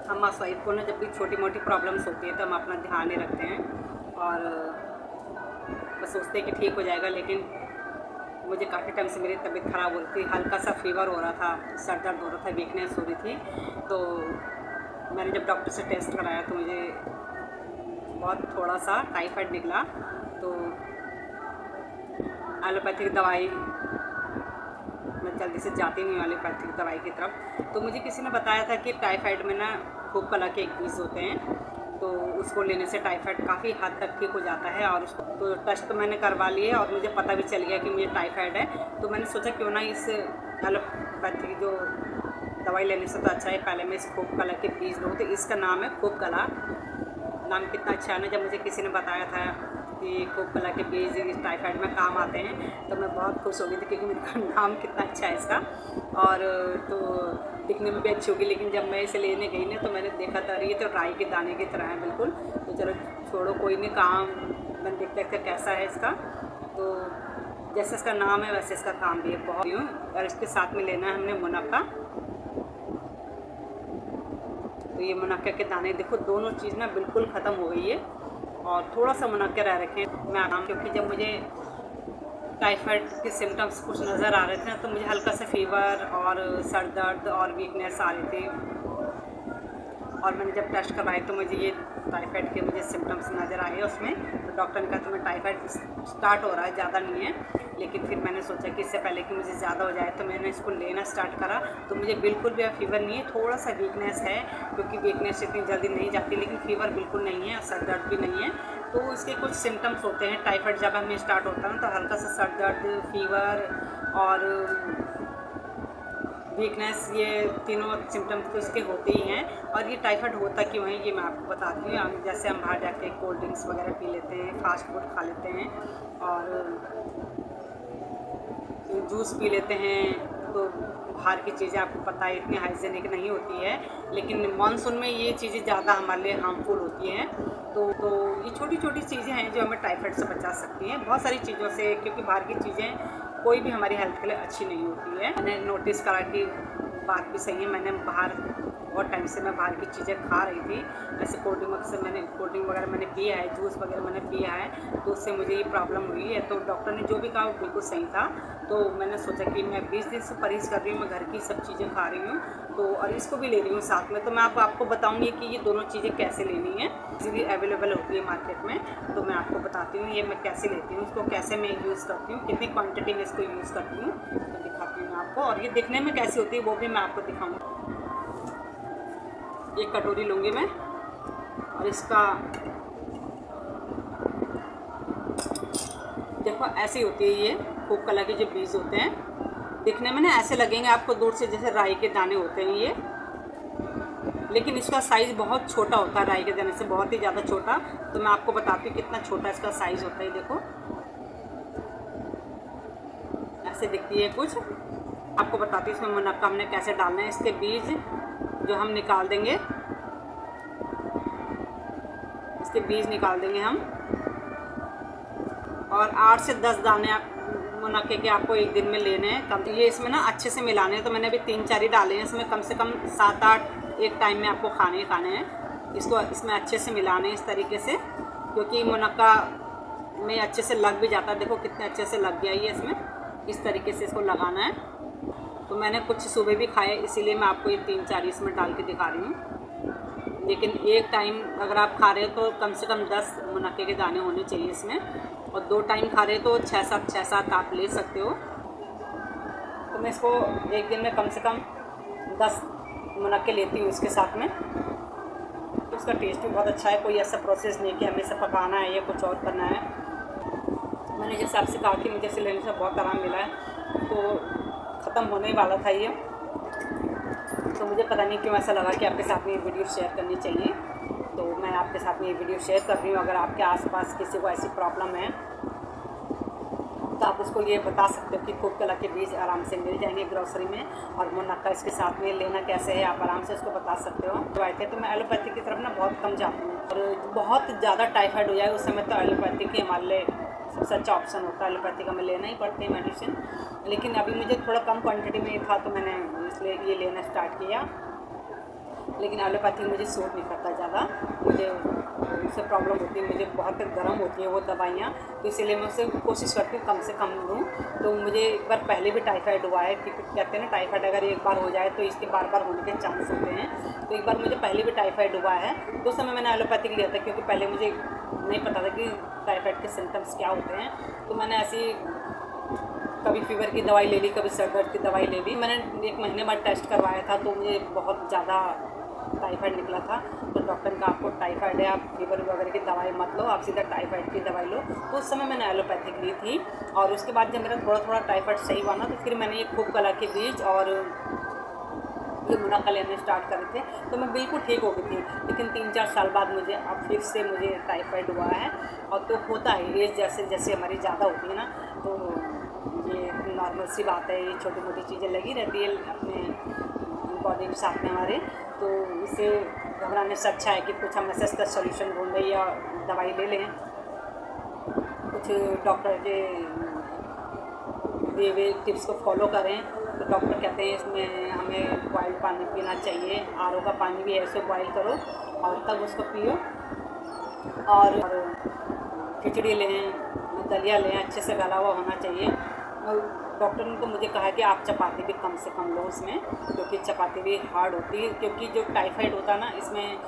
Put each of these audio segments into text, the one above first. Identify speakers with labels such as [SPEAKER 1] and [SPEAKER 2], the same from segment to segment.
[SPEAKER 1] हम हाउसवाइफ को ना जब भी छोटी मोटी प्रॉब्लम्स होती है तो हम अपना ध्यान नहीं रखते हैं और बस सोचते हैं कि ठीक हो जाएगा। लेकिन मुझे काफ़ी टाइम से मेरी तबीयत ख़राब हो रही थी, हल्का सा फीवर हो रहा था, सर दर्द हो रहा था, वीकनेस हो रही थी। तो मैंने जब डॉक्टर से टेस्ट कराया तो मुझे बहुत थोड़ा सा टाइफाइड निकला। तो एलोपैथिक दवाई मैं जल्दी से जाती नहीं हूँ एलोपैथिक दवाई की तरफ। तो मुझे किसी ने बताया था कि टाइफाइड में ना खूब कला के एक बीज होते हैं, तो उसको लेने से टाइफाइड काफ़ी हद तक ठीक हो जाता है। और उसको तो टेस्ट तो मैंने करवा लिए और मुझे पता भी चल गया कि मुझे टाइफाइड है। तो मैंने सोचा क्यों ना इस एलोपैथिक जो दवाई लेने से तो अच्छा है पहले मैं इस खूब कला के बीज लूँ। तो इसका नाम है खूब कला। नाम कितना अच्छा है ना, जब मुझे किसी ने बताया था कि खूब कला के बीज इस टाइफाइड में काम आते हैं तो मैं बहुत खुश हो गई थी, क्योंकि मेरा नाम कितना अच्छा है इसका और तो दिखने में भी अच्छी होगी। लेकिन जब मैं इसे लेने गई ना तो मैंने देखा था ये तो राई के दाने की तरह है बिल्कुल। तो चलो छोड़ो, कोई नहीं, काम मैंने देखता कैसा है इसका। तो जैसे इसका नाम है वैसे इसका काम भी है बहुत यूँ। और इसके साथ में लेना है हमने मुनक्का। तो ये मुनक्का के दाने देखो, दोनों चीज़ ना बिल्कुल ख़त्म हो गई है और थोड़ा सा मुनक्का रह रखे मैं आराम, क्योंकि जब मुझे टाइफाइड के सिम्टम्स कुछ नज़र आ रहे थे ना तो मुझे हल्का सा फीवर और सर दर्द और वीकनेस आ रही थी। और मैंने जब टेस्ट करवाए तो मुझे ये टाइफाइड के मुझे सिम्टम्स नज़र आए उसमें। तो डॉक्टर ने कहा तुम्हें टाइफाइड स्टार्ट हो रहा है, ज़्यादा नहीं है। लेकिन फिर मैंने सोचा कि इससे पहले कि मुझे ज़्यादा हो जाए तो मैंने इसको लेना स्टार्ट करा। तो मुझे बिल्कुल भी अब फीवर नहीं है, थोड़ा सा वीकनेस है क्योंकि वीकनेस इतनी जल्दी नहीं जाती, लेकिन फीवर बिल्कुल नहीं है और सर दर्द भी नहीं है। तो इसके कुछ सिम्टम्स होते हैं, टाइफाइड जब हमें स्टार्ट होता है ना तो हल्का सा सर दर्द, फीवर और वीकनेस, ये तीनों सिम्टम्स तो इसके होते ही हैं। और ये टाइफाइड होता क्यों है ये मैं आपको बताती हूँ। जैसे हम बाहर जाके कोल्ड ड्रिंक्स वगैरह पी लेते हैं, फास्ट फूड खा लेते हैं और जूस पी लेते हैं, तो बाहर की चीज़ें आपको पता है इतनी हाइजीनिक नहीं होती है। लेकिन मानसून में ये चीज़ें ज़्यादा हमारे लिए हार्मफुल होती हैं। तो ये छोटी छोटी चीज़ें हैं जो हमें टाइफाइड से बचा सकती हैं बहुत सारी चीज़ों से, क्योंकि बाहर की चीज़ें कोई भी हमारी हेल्थ के लिए अच्छी नहीं होती है। मैंने नोटिस करा कि बात भी सही है, मैंने बाहर बहुत टाइम से मैं बाहर की चीज़ें खा रही थी। ऐसे कोल्ड ड्रिंक वगैरह मैंने पिया है, जूस वगैरह मैंने पिया है, तो उससे मुझे ये प्रॉब्लम हुई है। तो डॉक्टर ने जो भी कहा वो बिल्कुल सही था। तो मैंने सोचा कि मैं 20 दिन से परहेज़ कर रही हूँ, मैं घर की सब चीज़ें खा रही हूँ तो और इसको भी ले रही हूँ साथ में। तो मैं आपको बताऊँगी कि ये दोनों चीज़ें कैसे लेनी है। इजीली अवेलेबल होती है मार्केट में, तो मैं आपको बताती हूँ ये मैं कैसे लेती हूँ, इसको कैसे मैं यूज़ करती हूँ, कितनी क्वान्टिटी में इसको यूज़ करती हूँ, तो दिखाती हूँ मैं आपको। और ये दिखने में कैसी होती है वो भी मैं आपको दिखाऊँगी। एक कटोरी लूँगी मैं और इसका देखो ऐसी होती है ये खूब कला के जो बीज होते हैं, दिखने में ना ऐसे लगेंगे आपको दूर से जैसे राई के दाने होते हैं ये, लेकिन इसका साइज़ बहुत छोटा होता है, राई के दाने से बहुत ही ज़्यादा छोटा। तो मैं आपको बताती हूँ कितना छोटा इसका साइज़ होता है। देखो ऐसे दिखती है कुछ। आपको बताती हूँ इसमें मुनक्का हमने कैसे डालना है। इसके बीज जो हम निकाल देंगे, इसके बीज निकाल देंगे हम, और 8 से 10 दाने आप मुनक्के के आपको एक दिन में लेने हैं कम। ये इसमें ना अच्छे से मिलाने हैं, तो मैंने अभी 3-4 ही डाले हैं, इसमें कम से कम 7-8 एक टाइम में आपको खाने हैं। इसको इसमें अच्छे से मिलाने हैं इस तरीके से, क्योंकि मुनक्का में अच्छे से लग भी जाता है। देखो कितने अच्छे से लग गया ये इसमें, इस तरीके से इसको लगाना है। तो मैंने कुछ सुबह भी खाए, इसीलिए मैं आपको ये 3-4 इसमें डाल के दिखा रही हूँ। लेकिन एक टाइम अगर आप खा रहे हो तो कम से कम 10 मुनक्के के दाने होने चाहिए इसमें, और 2 टाइम खा रहे हो तो 6-7 आप ले सकते हो। तो मैं इसको एक दिन में कम से कम 10 मुनक्के लेती हूँ इसके साथ में। तो उसका टेस्ट भी बहुत अच्छा है, कोई ऐसा प्रोसेस नहीं कि हमें इसे पकाना है या कुछ और करना है। मैंने जैसे आपसे कहा कि मुझे इसे लेने से बहुत आराम मिला है, तो ख़त्म होने वाला था ये, तो मुझे पता नहीं क्यों ऐसा लगा कि आपके साथ में ये वीडियो शेयर करनी चाहिए। तो मैं आपके साथ में ये वीडियो शेयर कर रही हूँ। अगर आपके आसपास किसी को ऐसी प्रॉब्लम है तो आप उसको ये बता सकते हो कि खूब कला के बीज आराम से मिल जाएंगे ग्रोसरी में, और मुनक्का इसके साथ में लेना कैसे है आप आराम से उसको बता सकते हो। तो आए थे तो मैं एलोपैथिक की तरफ ना बहुत कम जाती हूँ, और बहुत ज़्यादा टाइफाइड हो जाए उस समय तो एलोपैथिक ही हमारे लिए सबसे अच्छा ऑप्शन होता है। एलोपैथिक हमें लेना ही पड़ती है मेडिसिन, लेकिन अभी मुझे थोड़ा कम क्वांटिटी में था तो मैंने इसलिए ये लेना स्टार्ट किया। लेकिन एलोपैथिक मुझे सूट नहीं करता ज़्यादा, मुझे उससे प्रॉब्लम होती है, मुझे बहुत गर्म होती है वो दवाइयाँ, तो इसीलिए मैं उससे कोशिश करती हूँ कम से कम लूँ। तो मुझे एक बार पहले भी टाइफाइड हुआ है, क्योंकि कहते हैं ना टाइफाइड अगर एक बार हो जाए तो इसके बार बार होने के चांस होते हैं। तो एक बार मुझे पहले भी टाइफाइड हुआ है, तो उस समय मैंने एलोपैथिक लिया था, क्योंकि पहले मुझे नहीं पता था कि टाइफाइड के सिम्टम्स क्या होते हैं। तो मैंने ऐसी कभी फीवर की दवाई ले ली, कभी सर दर्द की दवाई ले ली। मैंने 1 महीने बाद टेस्ट करवाया था, तो मुझे बहुत ज़्यादा टाइफाइड निकला था। तो डॉक्टर ने कहा आपको टाइफाइड है, आप फीवर वगैरह की दवाई मत लो, आप सीधा टाइफाइड की दवाई लो। तो उस समय मैंने एलोपैथिक ली थी, और उसके बाद जब मेरा थोड़ा थोड़ा टाइफाइड सही हुआ ना, तो फिर मैंने ये खूब कला के बीज और ये मुनक्का लेने स्टार्ट करे थे, तो मैं बिल्कुल ठीक हो गई थी। लेकिन 3-4 साल बाद मुझे अब फिर से मुझे टाइफाइड हुआ है। और तो होता है, एज जैसे जैसे हमारी ज़्यादा होती है ना, तो ये नॉर्मल सी बात है, ये छोटी मोटी चीज़ें लगी रहती है अपने बॉडी के साथ में हमारे। तो इससे घबराने से अच्छा है कि कुछ हम ऐसा इसका सोल्यूशन ढूंढें या दवाई ले लें, कुछ डॉक्टर के दिए हुए टिप्स को फॉलो करें। तो डॉक्टर कहते हैं इसमें हमें बॉयल पानी पीना चाहिए, आरओ का पानी भी है, उसे बॉयल करो और तब उसको पियो। और खिचड़ी लें, दलिया लें, अच्छे से गला हुआ होना चाहिए। और डॉक्टर ने तो मुझे कहा कि आप चपाती भी कम से कम लो उसमें, क्योंकि चपाती भी हार्ड होती है। क्योंकि जो टाइफाइड होता है ना, इसमें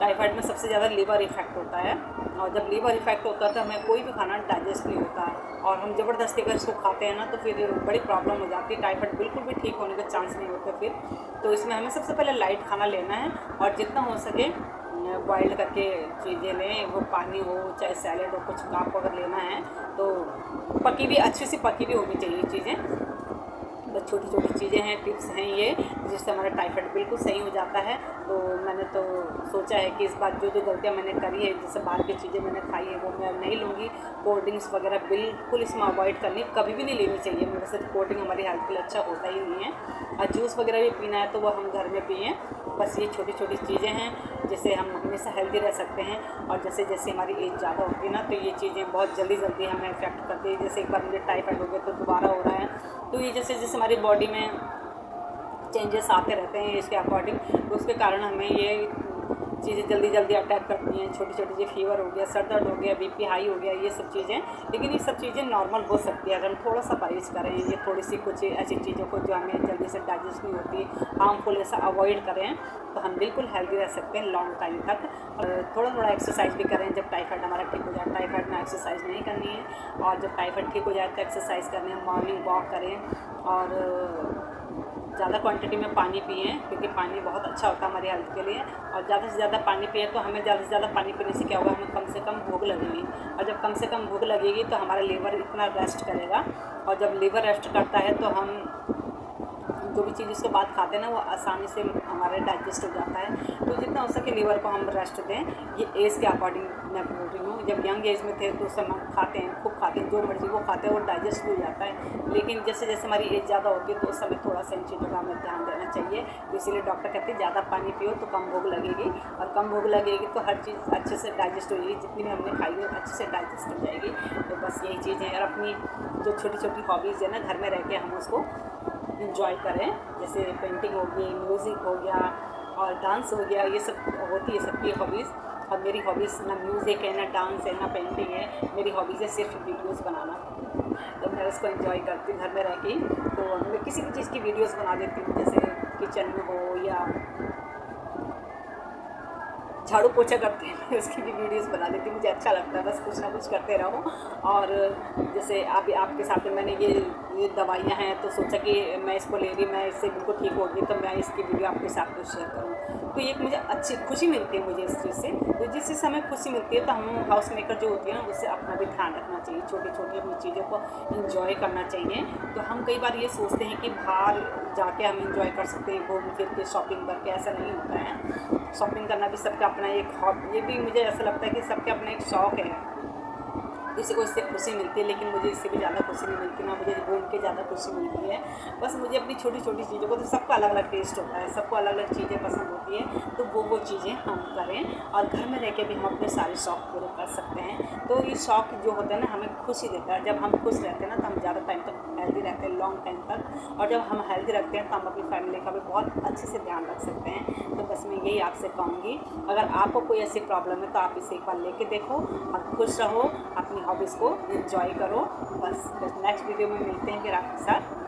[SPEAKER 1] टाइफाइड में सबसे ज़्यादा लीवर इफेक्ट होता है, और जब लीवर इफेक्ट होता है तो हमें कोई भी खाना डाइजेस्ट नहीं होता, और हम ज़बरदस्ती अगर इसको खाते हैं ना तो फिर बड़ी प्रॉब्लम हो जाती है। टाइफाइड बिल्कुल भी ठीक होने के चांस नहीं होते फिर। तो इसमें हमें सबसे पहले लाइट खाना लेना है, और जितना हो सके बॉइल्ड करके चीज़ें लें, वो पानी हो चाहे सैलेड हो, कुछ काप अगर लेना है तो पकी भी, अच्छी सी पकी भी होनी चाहिए चीज़ें। बस छोटी छोटी चीज़ें हैं, टिप्स हैं ये, जिससे हमारा टाइफाइड बिल्कुल सही हो जाता है। तो मैंने तो सोचा है कि इस बार जो जो गलतियाँ मैंने करी है, जैसे बाहर की चीज़ें मैंने खाई है वो मैं नहीं लूँगी। कोल्ड ड्रिंक्स वगैरह बिल्कुल इसमें अवॉइड करनी, कभी भी नहीं लेनी चाहिए। मेरे से कोल्ड ड्रिंक हमारी हेल्थ के लिए अच्छा होता ही नहीं है, और जूस वगैरह भी पीना है तो वो हम घर में पिएँ। बस ये छोटी छोटी चीज़ें हैं जिससे हम हमेशा हेल्दी रह सकते हैं। और जैसे जैसे हमारी एज ज़्यादा होती है ना, तो ये चीज़ें बहुत जल्दी जल्दी हमें इफेक्ट करती है। जैसे एक बार मुझे टाइफाइड हो गया तो दोबारा हो रहा है, तो ये जैसे जैसे हमारी बॉडी में चेंजेस आते रहते हैं इसके अकॉर्डिंग, तो उसके कारण हमें ये चीज़ें जल्दी जल्दी अटैक करती हैं। छोटी छोटी जो फीवर हो गया, सर दर्द हो गया, बीपी हाई हो गया, ये सब चीज़ें। लेकिन ये सब चीज़ें नॉर्मल हो सकती है अगर हम थोड़ा सा परहेज करें। ये थोड़ी सी कुछ ऐसी चीज़ों को जो हमें जल्दी से डाइजेस्ट नहीं होती, हार्मफुल ऐसा अवॉइड करें, तो हम बिल्कुल हेल्दी रह सकते हैं लॉन्ग टाइम तक। और थोड़ा थोड़ा एक्सरसाइज भी करें जब टाइफाइड हमारा ठीक हो जाए। टाइफाइड में एक्सरसाइज नहीं करनी है, और जब टाइफाइड ठीक हो जाए तो एक्सरसाइज करनी है, मॉर्निंग वॉक करें, और ज़्यादा क्वांटिटी में पानी पिएँ, क्योंकि पानी बहुत अच्छा होता है हमारी हेल्थ के लिए। और ज़्यादा से ज़्यादा पानी पिए तो हमें ज़्यादा से ज़्यादा पानी पीने से क्या होगा, हमें कम से कम भूख लगेगी, और जब कम से कम भूख लगेगी तो हमारा लीवर इतना रेस्ट करेगा, और जब लीवर रेस्ट करता है तो हम जो भी चीज़ उसके बाद खाते हैं ना, वो आसानी से हमारे डाइजेस्ट हो जाता है। तो जितना हो सके लीवर को हम रेस्ट दें। ये एज के अकॉर्डिंग मैं बोल रही हूँ। जब यंग एज में थे तो उस समय खाते हैं, खूब खाते हैं, जो मर्जी वो खाते हैं, वो डाइजेस्ट हो जाता है। लेकिन जैसे जैसे हमारी एज ज़्यादा होती है तो उस समय थोड़ा सा इन चीज़ों का हमें ध्यान देना चाहिए। तो इसीलिए डॉक्टर कहते हैं ज़्यादा पानी पियो तो कम भूख लगेगी, और कम भूख लगेगी तो हर चीज़ अच्छे से डाइजेस्ट हो जाएगी, जितनी भी हमने खाई है अच्छे से डाइजेस्ट हो जाएगी। तो बस यही चीज़ है। और अपनी जो छोटी छोटी हॉबीज़ है ना, घर में रह के हम उसको इंजॉय करें, जैसे पेंटिंग हो गई, म्यूज़िक हो गया, और डांस हो गया, ये सब होती है सबकी हॉबीज़। और मेरी हॉबीज़ ना म्यूज़िक है, ना डांस है, ना पेंटिंग है। मेरी हॉबीज़ है सिर्फ वीडियोज़ बनाना, तो मैं उसको एंजॉय करती हूँ घर में रह के। तो मैं किसी भी चीज़ की वीडियोज़ बना देती हूँ, जैसे किचन में हो या झाड़ू पोछा करते हैं उसकी भी वीडियोस बना देती हूँ। मुझे अच्छा लगता है, बस कुछ ना कुछ करते रहो। और जैसे अभी आपके साथ में मैंने ये दवाइयाँ हैं, तो सोचा कि मैं इसको ले रही, मैं इससे बिल्कुल ठीक होगी, तो मैं इसकी वीडियो आपके साथ में शेयर करूँ। तो एक मुझे अच्छी खुशी मिलती है मुझे इस चीज़ से। तो जिस चीज़ से हमें खुशी मिलती है तो हम हाउस मेकर जो होती है ना, उससे अपना भी ध्यान रखना चाहिए, छोटी छोटी अपनी चीज़ों को इंजॉय करना चाहिए। तो हम कई बार ये सोचते हैं कि बाहर जाके हम इंजॉय कर सकते हैं, घूम फिर के शॉपिंग करके, ऐसा नहीं होता है। शॉपिंग करना भी सबका अपना एक हॉबी, ये भी मुझे ऐसा लगता है कि सबका अपना एक शौक़ है। किसी को इससे खुशी मिलती है, लेकिन मुझे इससे भी ज़्यादा खुशी नहीं मिलती, ना मुझे घूम के ज़्यादा खुशी मिलती है। बस मुझे अपनी छोटी छोटी चीज़ों को, तो सबका अलग अलग टेस्ट होता है, सबको अलग अलग चीज़ें पसंद होती है, तो वो चीज़ें हम करें और घर में रह के भी हम अपने सारे शौक़ पूरे कर सकते हैं। तो ये शौक़ जो होता है ना, हमें खुशी देता है। जब हम खुश रहते हैं ना, तो हम ज़्यादा टाइम तक हेल्दी रहते हैं, लॉन्ग टाइम तक। और जब हम हेल्दी रखते हैं तो हम अपनी फैमिली का भी बहुत अच्छे से ध्यान रख सकते हैं। तो बस मैं यही आपसे कहूँगी, अगर आपको कोई ऐसी प्रॉब्लम है तो आप इसे एक बार लेके देखो और खुश रहो, अपनी हॉबीज़ को एंजॉय करो। बस नेक्स्ट वीडियो में मिलते हैं फिर आपके साथ।